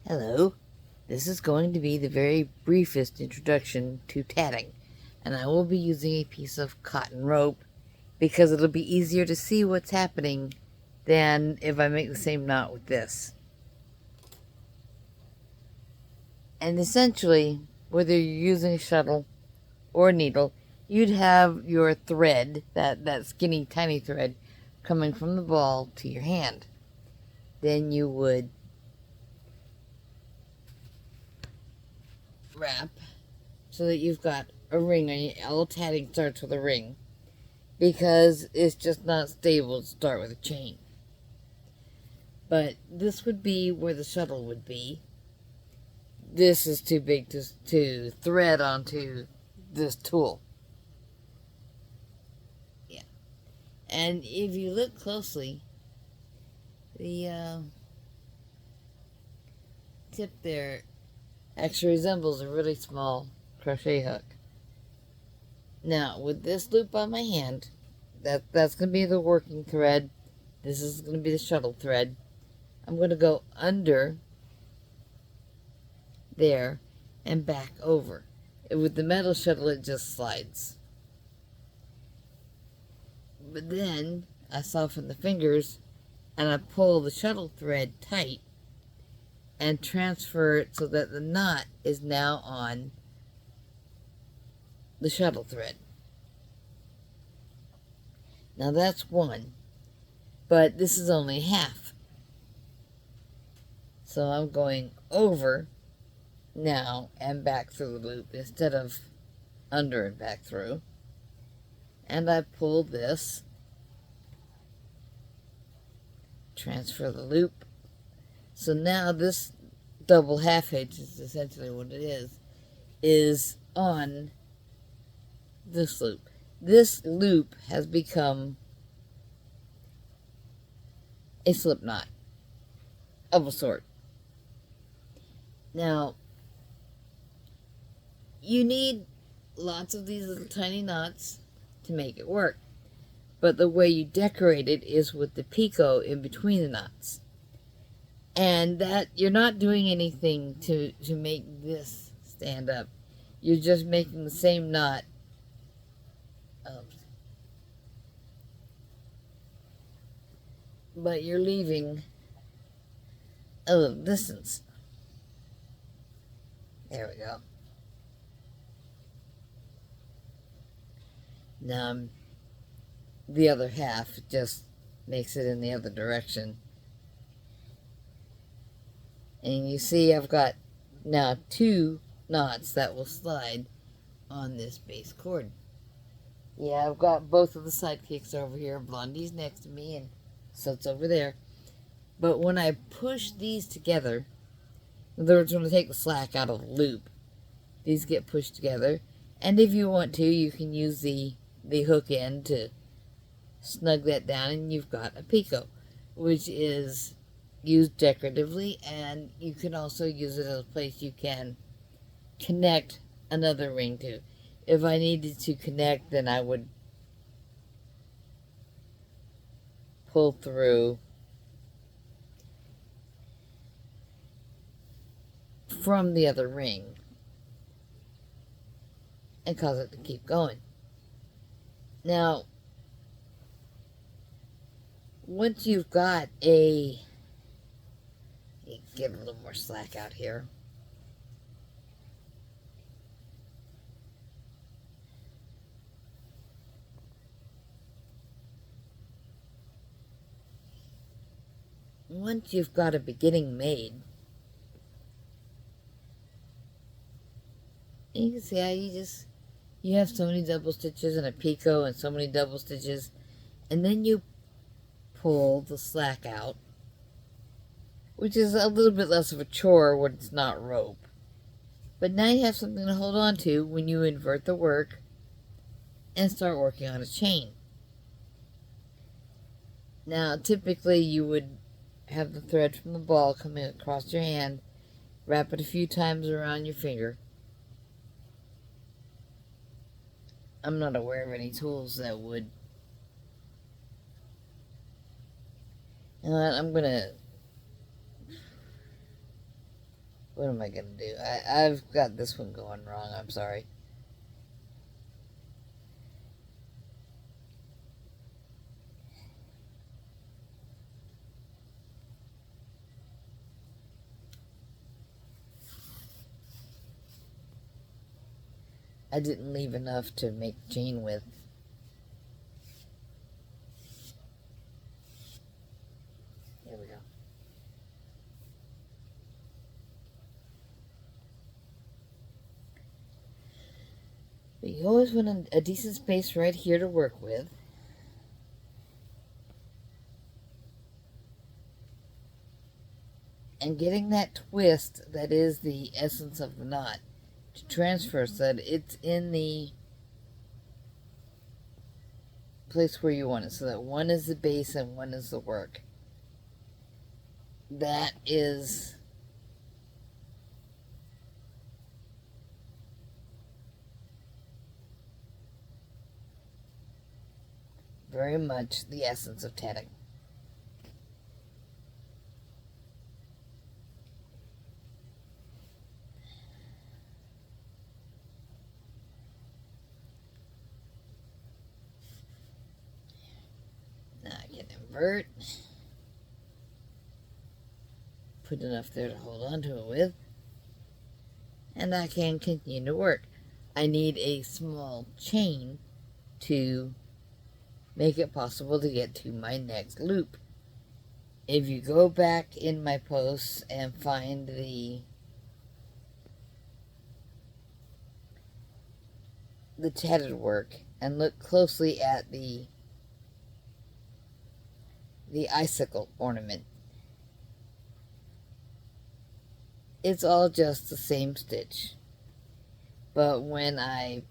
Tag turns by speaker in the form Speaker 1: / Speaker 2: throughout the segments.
Speaker 1: Hello, this is going to be the very briefest introduction to tatting, and I will be using a piece of cotton rope because it'll be easier to see what's happening than if I make the same knot with this. And essentially, whether you're using a shuttle or a needle, you'd have your thread, that skinny tiny thread, coming from the ball to your hand. Then you would wrap so that you've got a ring on your, all tatting starts with a ring because it's just not stable to start with a chain. But this would be where the shuttle would be. This is too big to thread onto this tool. Yeah. And if you look closely, the tip there actually resembles a really small crochet hook. Now, with this loop on my hand, that's going to be the working thread. This is going to be the shuttle thread. I'm going to go under there and back over. With the metal shuttle, it just slides. But then I soften the fingers and I pull the shuttle thread tight and transfer it so that the knot is now on the shuttle thread. Now that's one, but this is only half. So I'm going over now and back through the loop instead of under and back through. And I pull this, transfer the loop. So now this double half hitch is essentially what it is on this loop. This loop has become a slip knot of a sort. Now, you need lots of these little tiny knots to make it work. But the way you decorate it is with the picot in between the knots. And that you're not doing anything to make this stand up. You're just making the same knot. But you're leaving a little distance. There we go. Now the other half just makes it in the other direction. And you see I've got now 2 knots that will slide on this base cord. Yeah, I've got both of the sidekicks over here. Blondie's next to me and Soot's over there. But when I push these together, in other words, when I take the slack out of the loop, these get pushed together. And if you want to, you can use the hook end to snug that down, and you've got a picot, which is used decoratively, and you can also use it as a place you can connect another ring to. If I needed to connect, then I would pull through from the other ring and cause it to keep going. Now, once you've got get a little more slack out here. Once you've got a beginning made, you can see how you have so many double stitches and a picot and so many double stitches, and then you pull the slack out, which is a little bit less of a chore when it's not rope. But now you have something to hold on to when you invert the work and start working on a chain. Now, typically you would have the thread from the ball coming across your hand, wrap it a few times around your finger. I'm not aware of any tools that would. And I'm going to What am I going to do? I've got this one going wrong. I'm sorry. I didn't leave enough to make chain with. There we go. But you always want a decent space right here to work with. And getting that twist that is the essence of the knot to transfer so that it's in the place where you want it, so that one is the base and one is the work. That is very much the essence of tatting. Now I can invert. Put enough there to hold on to it with. And I can continue to work. I need a small chain to make it possible to get to my next loop. If you go back in my posts and find the tatted work and look closely at the icicle ornament, it's all just the same stitch. But when I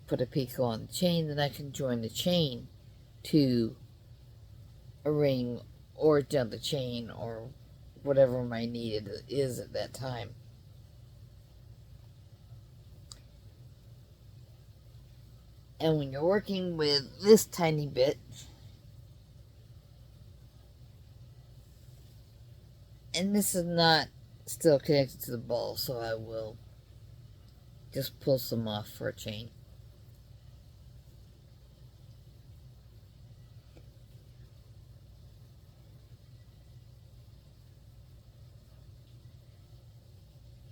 Speaker 1: put a picot on the chain, then I can join the chain to a ring or jump the chain or whatever my need is at that time. And when you're working with this tiny bit, and this is not still connected to the ball, so I will just pull some off for a chain.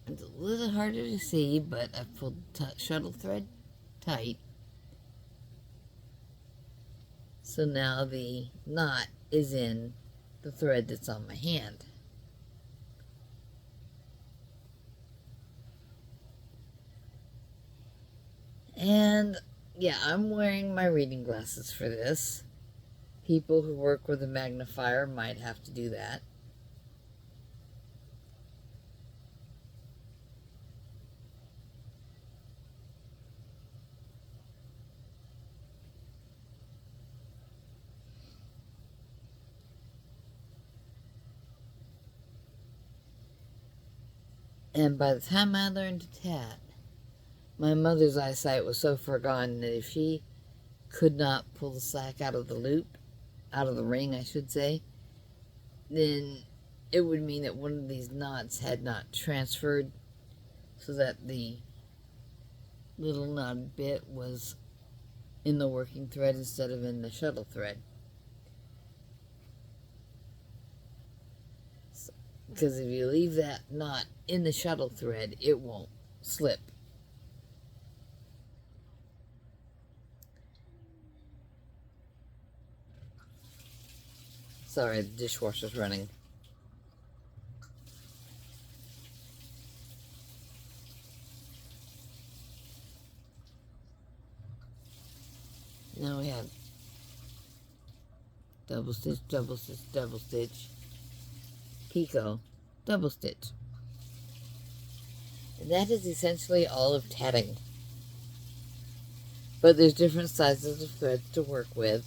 Speaker 1: It's a little harder to see, but I've pulled shuttle thread tight. So now the knot is in the thread that's on my hand. And yeah, I'm wearing my reading glasses for this. People who work with a magnifier might have to do that. And by the time I learned to tat, my mother's eyesight was so far gone that if she could not pull the slack out of the loop, out of the ring, I should say, then it would mean that one of these knots had not transferred so that the little knotted bit was in the working thread instead of in the shuttle thread. Because if you leave that knot in the shuttle thread, it won't slip. Sorry, the dishwasher's running. Now we have double stitch, double stitch, double stitch, picot, double stitch. And that is essentially all of tatting. But there's different sizes of threads to work with.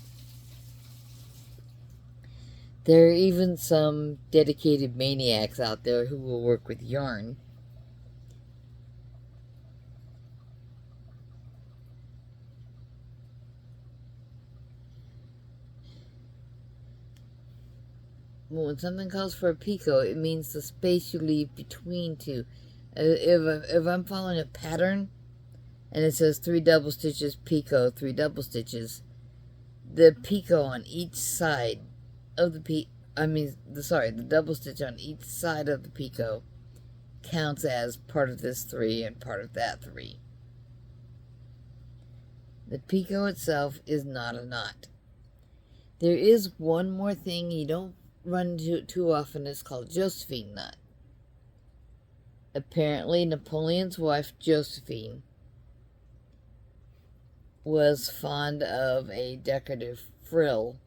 Speaker 1: There are even some dedicated maniacs out there who will work with yarn. When something calls for a picot, it means the space you leave between two. If I'm following a pattern and it says 3 double stitches, picot, 3 double stitches, the picot on each side of the the double stitch on each side of the picot counts as part of this 3 and part of that 3. The picot itself is not a knot. There is one more thing you don't run into too often. It's called Josephine knot. Apparently, Napoleon's wife, Josephine, was fond of a decorative frill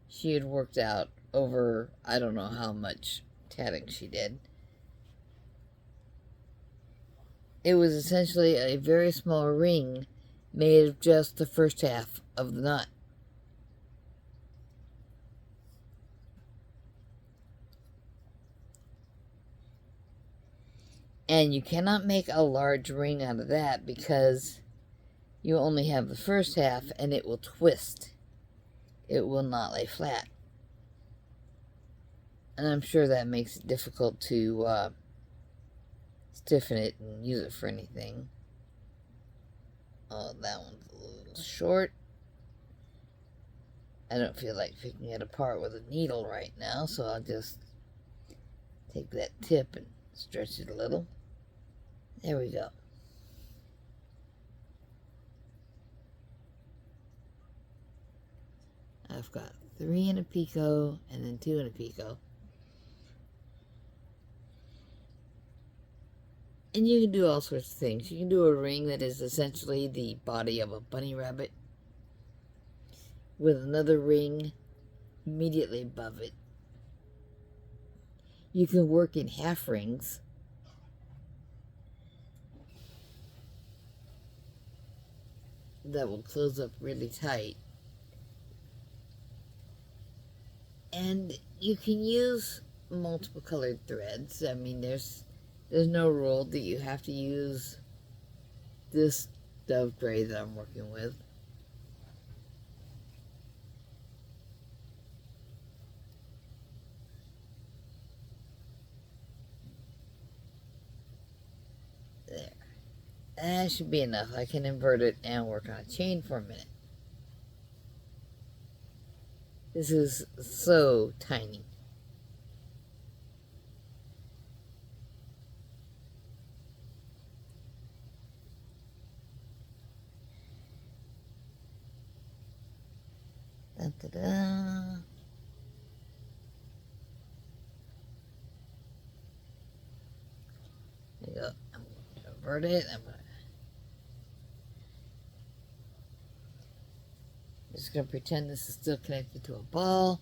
Speaker 1: she had worked out over, I don't know how much tatting she did. It was essentially a very small ring made of just the first half of the knot. And you cannot make a large ring out of that because you only have the first half and it will twist. It will not lay flat. And I'm sure that makes it difficult to stiffen it and use it for anything. Oh, that one's a little short. I don't feel like picking it apart with a needle right now, so I'll just take that tip and stretch it a little. There we go. I've got 3 in a picot and then 2 in a picot. And you can do all sorts of things. You can do a ring that is essentially the body of a bunny rabbit with another ring immediately above it. You can work in half rings. That will close up really tight. And you can use multiple colored threads. I mean, there's no rule that you have to use this dove gray that I'm working with. There. That should be enough. I can invert it and work on a chain for a minute. This is so tiny. Da-da-da. There you go. I'm going to invert it. I'm just going to pretend this is still connected to a ball.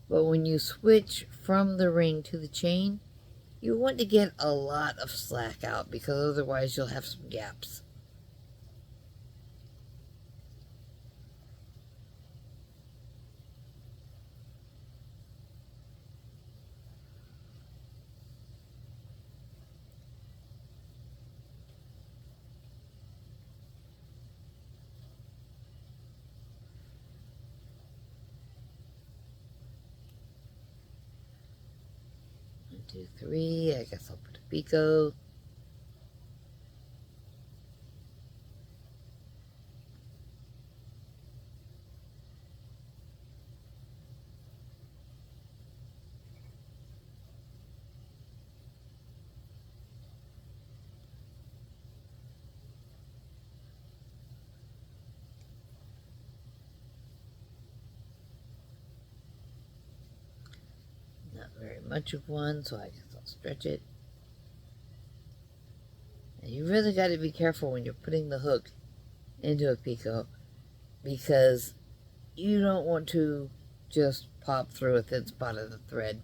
Speaker 1: But when you switch from the ring to the chain, you want to get a lot of slack out because otherwise you'll have some gaps. One, 2, 3. I guess I'll put a picot. Not very much of one, so I guess I'll stretch it. And you really got to be careful when you're putting the hook into a picot because you don't want to just pop through a thin spot of the thread.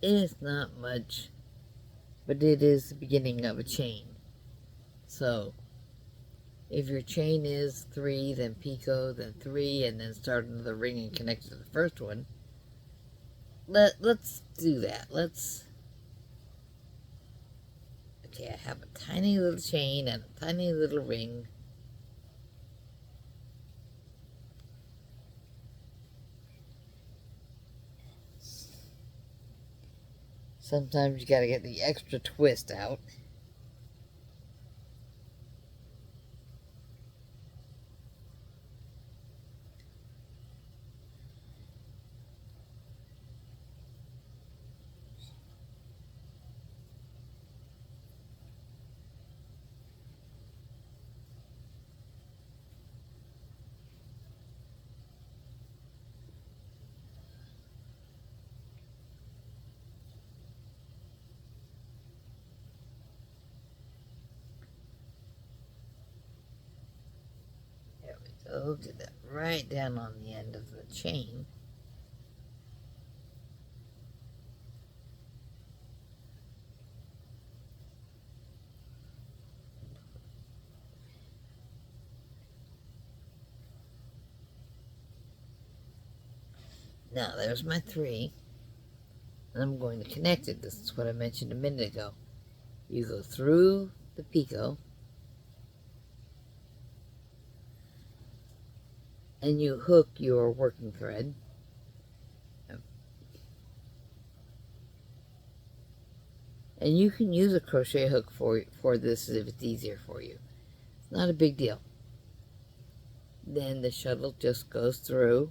Speaker 1: It's not much, but it is the beginning of a chain. So if your chain is 3, then picot, then 3, and then start another ring and connect to the first one, let's do that. Okay, I have a tiny little chain and a tiny little ring. Sometimes you gotta get the extra twist out. There we go. Get that right down on the end of the chain. Now there's my 3. And I'm going to connect it. This is what I mentioned a minute ago. You go through the picot and you hook your working thread. And you can use a crochet hook for this if it's easier for you. It's not a big deal. Then the shuttle just goes through,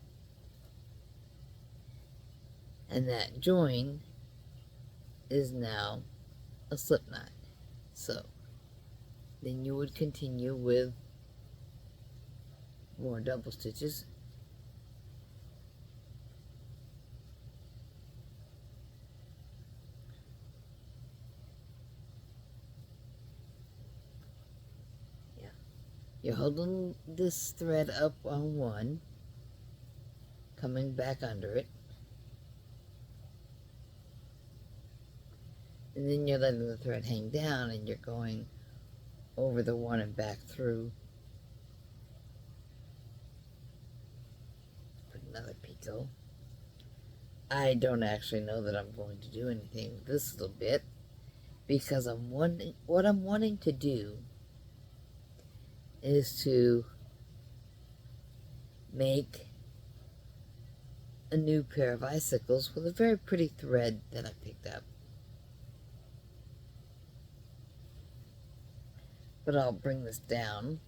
Speaker 1: and that join is now a slip knot. So then you would continue with more double stitches. Yeah, you're holding this thread up on one, coming back under it, and then you're letting the thread hang down and you're going over the one and back through. Put another picot. I don't actually know that I'm going to do anything with this little bit because what I'm wanting to do is to make a new pair of icicles with a very pretty thread that I picked up. But I'll bring this down.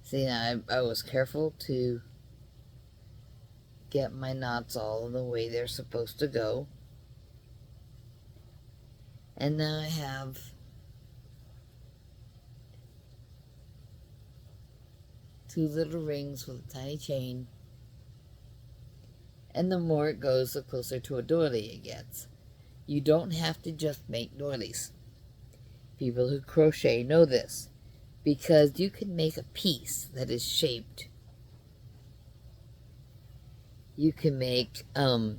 Speaker 1: See, I was careful to get my knots all the way they're supposed to go. And now I have two little rings with a tiny chain. And the more it goes, the closer to a doily it gets. You don't have to just make doilies. People who crochet know this, because you can make a piece that is shaped. You can make all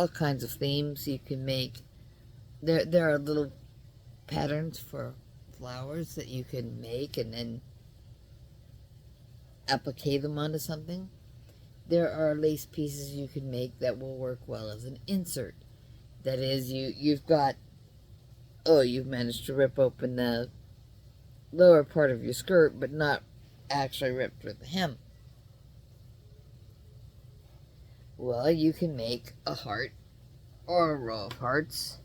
Speaker 1: kinds of themes. You can make there are little patterns for flowers that you can make and then applique them onto something. There are lace pieces you can make that will work well as an insert. That is, you've managed to rip open the lower part of your skirt, but not actually rip through the hem. Well, you can make a heart or a row of hearts.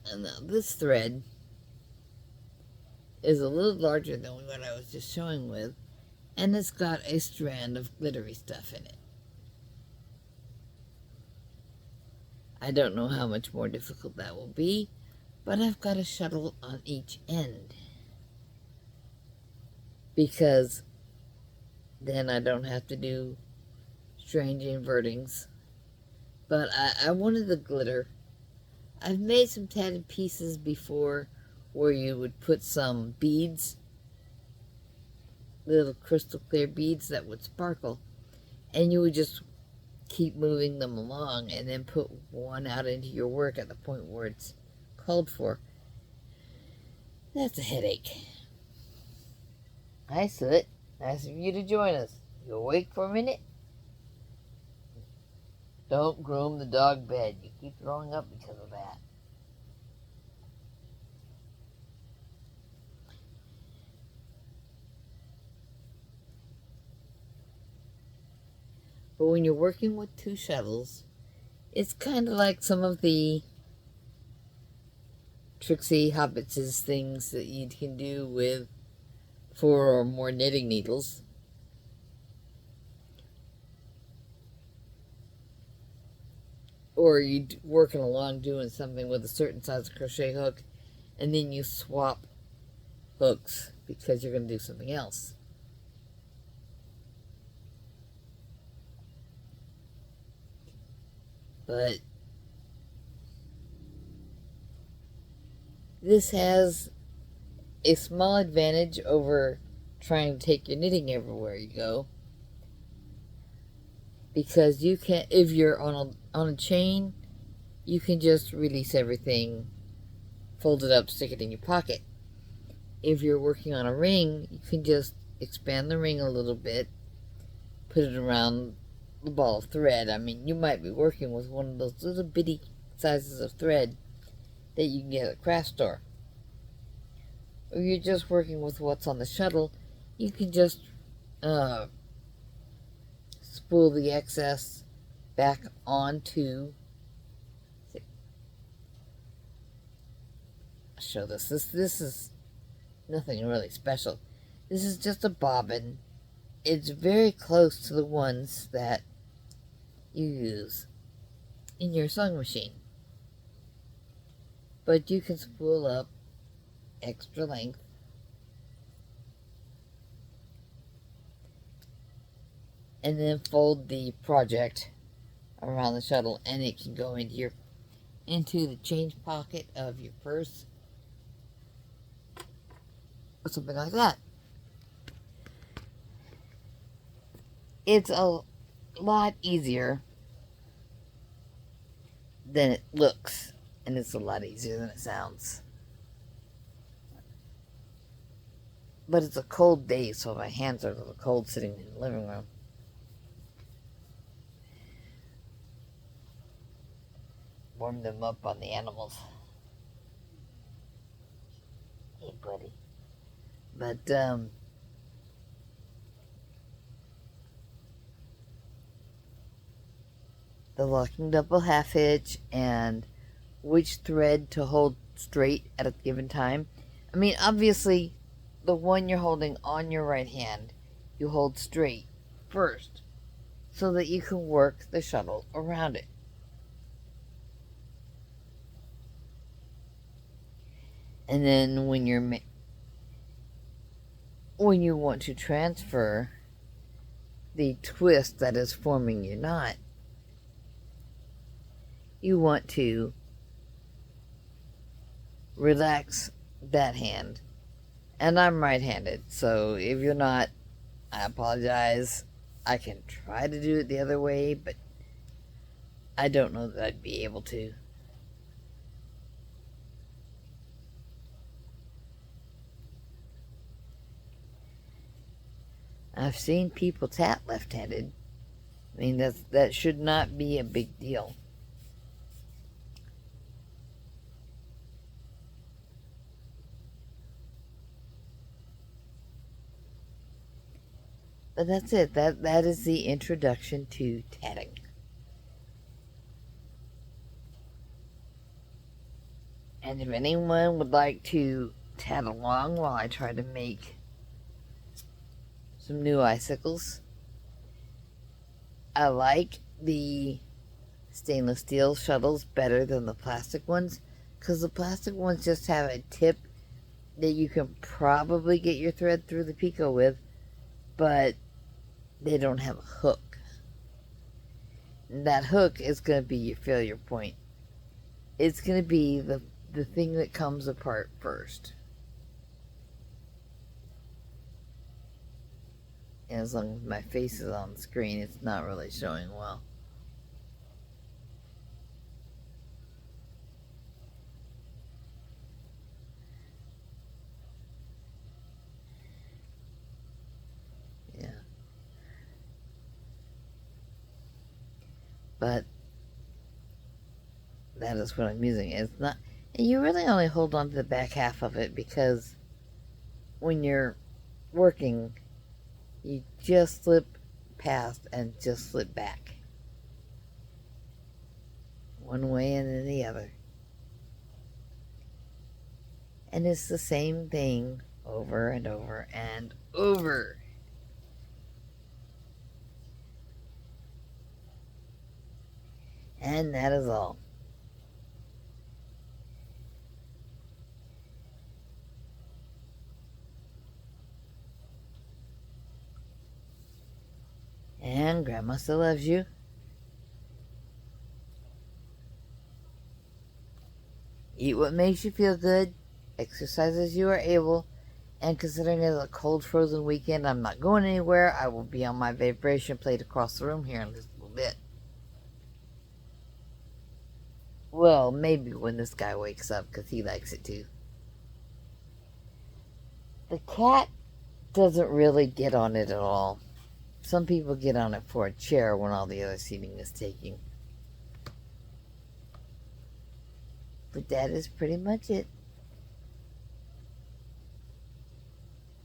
Speaker 1: And now this thread is a little larger than what I was just showing with, and it's got a strand of glittery stuff in it. I don't know how much more difficult that will be, but I've got a shuttle on each end, because then I don't have to do strange invertings. But I wanted the glitter. I've made some tatted pieces before where you would put some beads, little crystal clear beads that would sparkle, and you would just keep moving them along and then put one out into your work at the point where it's called for. That's a headache. Hi, Soot. Nice of you to join us. You awake for a minute? Don't groom the dog bed. You keep throwing up because of that. But when you're working with two shuttles, it's kind of like some of the tricksy hobbitses things that you can do with 4 or more knitting needles. Or you working along doing something with a certain size crochet hook, and then you swap hooks because you're going to do something else. But this has a small advantage over trying to take your knitting everywhere you go, because you can, if you're on a chain, you can just release everything, fold it up, stick it in your pocket. If you're working on a ring, you can just expand the ring a little bit, put it around the ball of thread. I mean, you might be working with one of those little bitty sizes of thread that you can get at a craft store. Or you're just working with what's on the shuttle, you can just spool the excess back onto. I'll show this. This is nothing really special. This is just a bobbin. It's very close to the ones that you use in your sewing machine. But you can spool up extra length and then fold the project around the shuttle, and it can go into the change pocket of your purse or something like that. It's a lot easier than it looks, and it's a lot easier than it sounds. But it's a cold day, so my hands are a little cold sitting in the living room. Warm them up on the animals. Hey, buddy. But, the locking double half hitch and which thread to hold straight at a given time. I mean, obviously, the one you're holding on your right hand, you hold straight first so that you can work the shuttle around it. And then when you want to transfer the twist that is forming your knot, you want to relax that hand. And I'm right-handed, so if you're not, I apologize. I can try to do it the other way, but I don't know that I'd be able to. I've seen people tat left-handed. I mean, that should not be a big deal. But that's it. That is the introduction to tatting. And if anyone would like to tat along while I try to make some new icicles, I like the stainless steel shuttles better than the plastic ones, because the plastic ones just have a tip that you can probably get your thread through the picot with, but they don't have a hook. And that hook is going to be your failure point. it's going to be the thing that comes apart first. And as long as my face is on the screen, it's not really showing well. Yeah. But that is what I'm using. It's not, and you really only hold on to the back half of it because when you're working, you just slip past and just slip back. One way and then the other. And it's the same thing over and over and over. And that is all. And Grandma still loves you. Eat what makes you feel good. Exercise as you are able. And considering it's a cold, frozen weekend, I'm not going anywhere. I will be on my vibration plate across the room here in just a little bit. Well, maybe when this guy wakes up, because he likes it too. The cat doesn't really get on it at all. Some people get on it for a chair when all the other seating is taking. But that is pretty much it.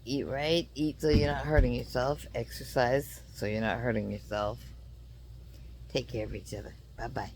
Speaker 1: Eat right, eat so you're not hurting yourself, exercise so you're not hurting yourself. Take care of each other. Bye-bye.